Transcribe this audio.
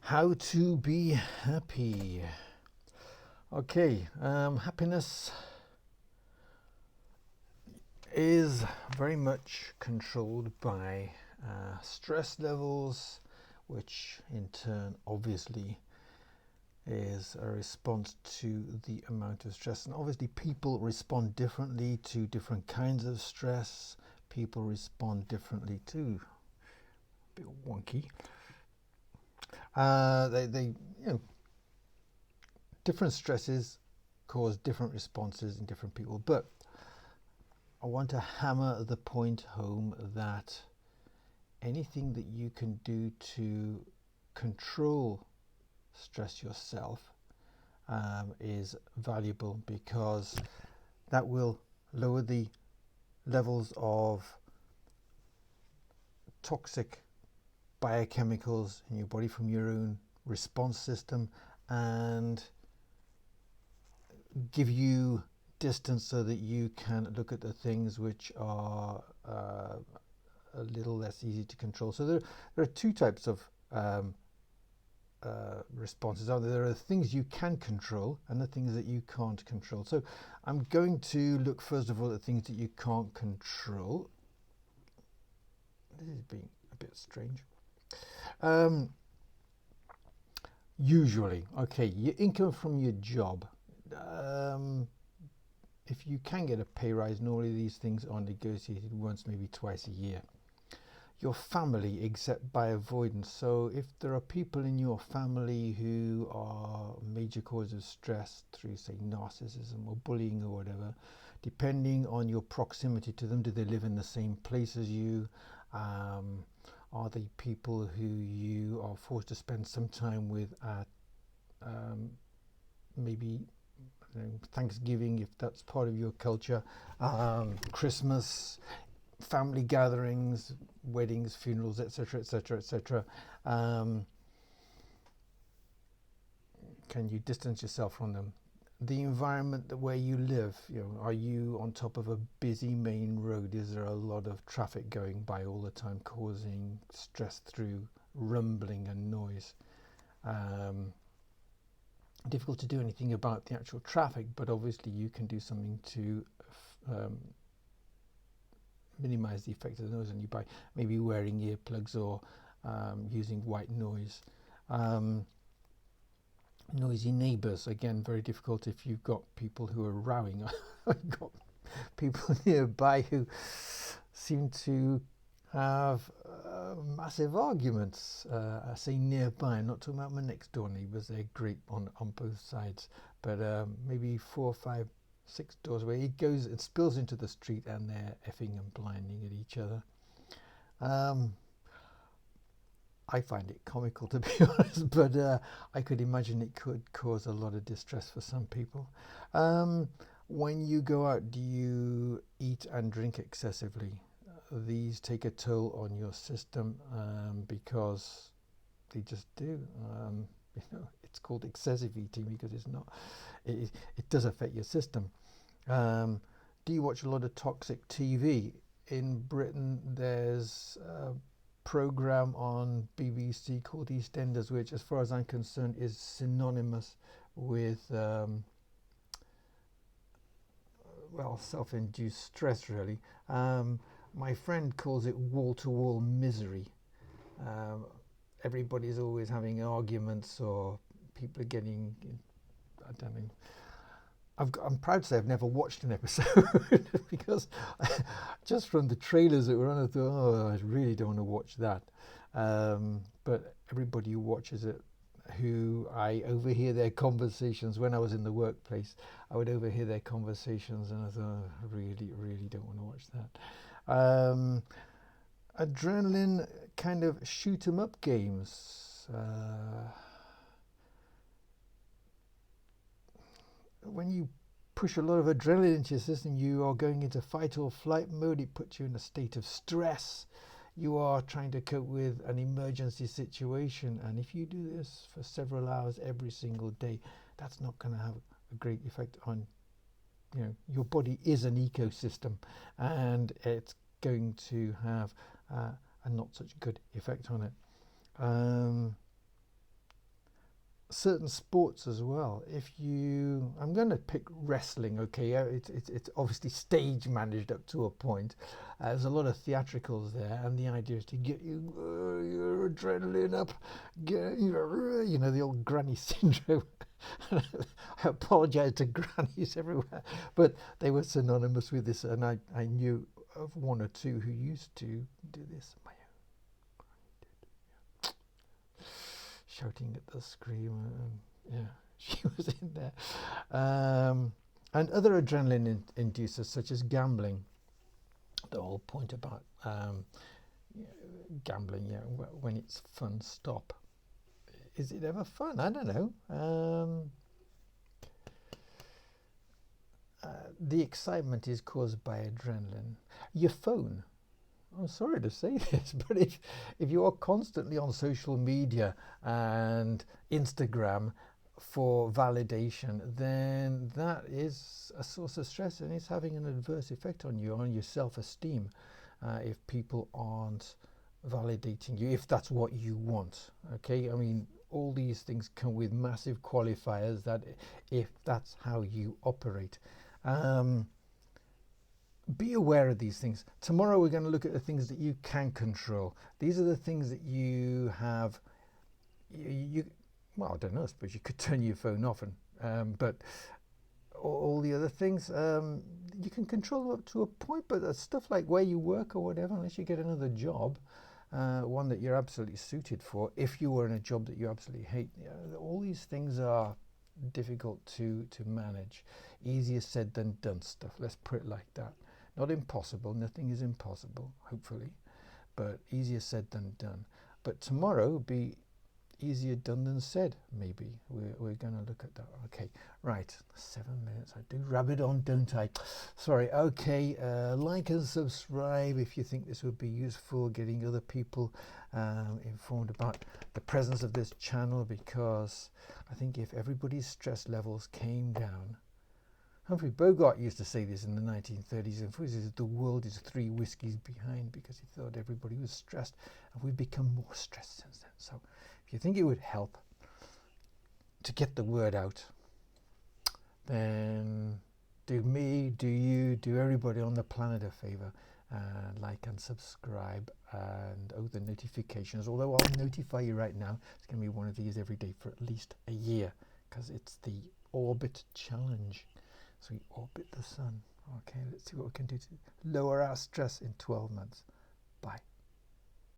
How to be happy. Okay, happiness is very much controlled by stress levels, which in turn obviously is a response to the amount of stress. And obviously, people respond differently to different kinds of stress. People respond differently to a bit wonky. You know, different stresses cause different responses in different people. But I want to hammer the point home that anything that you can do to control stress yourself is valuable, because that will lower the levels of toxic biochemicals in your body from your own response system and give you distance so that you can look at the things which are a little less easy to control. So there are two types of responses. There are things you can control and the things that you can't control. So I'm going to look first of all at things that you can't control. This is being a bit strange. Usually, okay, your income from your job. If you can get a pay rise, normally these things are negotiated once, maybe twice a year. Your family, except by avoidance. So if there are people in your family who are major cause of stress through, say, narcissism or bullying or whatever, depending on your proximity to them, do they live in the same place as you? Are they people who you are forced to spend some time with at maybe Thanksgiving, if that's part of your culture, Christmas, family gatherings, weddings, funerals, etc., etc., etc. Can you distance yourself from them? The environment where you live, are you on top of a busy main road? Is there a lot of traffic going by all the time, causing stress through rumbling and noise? Difficult to do anything about the actual traffic, but obviously you can do something to minimize the effect of the noise on you by maybe wearing earplugs or using white noise. Noisy neighbours, again, very difficult if you've got people who are rowing. I've got people nearby who seem to have massive arguments. I say nearby, I'm not talking about my next door neighbours, they're great on both sides, but maybe 4, 5, 6 doors away, it spills into the street and they're effing and blinding at each other. I find it comical, to be honest, but I could imagine it could cause a lot of distress for some people. When you go out, do you eat and drink excessively? These take a toll on your system because they just do. It's called excessive eating because it's not. It does affect your system. Do you watch a lot of toxic TV? In Britain, there's a program on BBC called EastEnders, which, as far as I'm concerned, is synonymous with self-induced stress, really. My friend calls it wall-to-wall misery. Everybody's always having arguments, or people are getting, I don't know. I'm proud to say I've never watched an episode because just from the trailers that were on, I thought, oh, I really don't want to watch that. But everybody who watches it, who I overhear their conversations when I was in the workplace, I would overhear their conversations and I thought, oh, I really, really don't want to watch that. Adrenaline kind of shoot 'em up games. When you push a lot of adrenaline into your system, you are going into fight or flight mode. It puts you in a state of stress. You are trying to cope with an emergency situation, and if you do this for several hours every single day, that's not going to have a great effect on your body. Is an ecosystem, and it's going to have a not such good effect on it. certain sports as well. I'm going to pick wrestling. Okay, yeah, it's obviously stage managed up to a point. There's a lot of theatricals there, and the idea is to get your adrenaline up, the old granny syndrome. I apologise to grannies everywhere, but they were synonymous with this, and I knew of one or two who used to do this. My shouting at the screen. Yeah, she was in there. And other adrenaline inducers, such as gambling. The whole point about gambling, yeah, when it's fun, stop. Is it ever fun? I don't know. The excitement is caused by adrenaline. Your phone. I'm sorry to say this, but if you are constantly on social media and Instagram for validation, then that is a source of stress, and it's having an adverse effect on you, on your self-esteem, if people aren't validating you, if that's what you want. Okay, I mean, all these things come with massive qualifiers that if that's how you operate. Be aware of these things. Tomorrow we're going to look at the things that you can control. These are the things that you have. Well, I don't know. I suppose you could turn your phone off, but all the other things you can control up to a point. But stuff like where you work or whatever, unless you get another job, one that you're absolutely suited for. If you were in a job that you absolutely hate, all these things are difficult to manage. Easier said than done stuff. Let's put it like that. Not impossible, nothing is impossible, hopefully, but easier said than done. But tomorrow will be easier done than said, maybe. We're going to look at that. Okay, right, 7 minutes. I do rabbit on, don't I? Sorry, okay, like and subscribe if you think this would be useful, getting other people informed about the presence of this channel, because I think if everybody's stress levels came down, Humphrey Bogart used to say this in the 1930s, and the world is 3 whiskies behind, because he thought everybody was stressed, and we've become more stressed since then. So if you think it would help to get the word out, then do me, do you, do everybody on the planet a favor, like and subscribe, and the notifications, although I'll notify you right now. It's going to be one of these every day for at least a year, because it's the orbit challenge. So we orbit the sun. Okay, let's see what we can do to lower our stress in 12 months. Bye.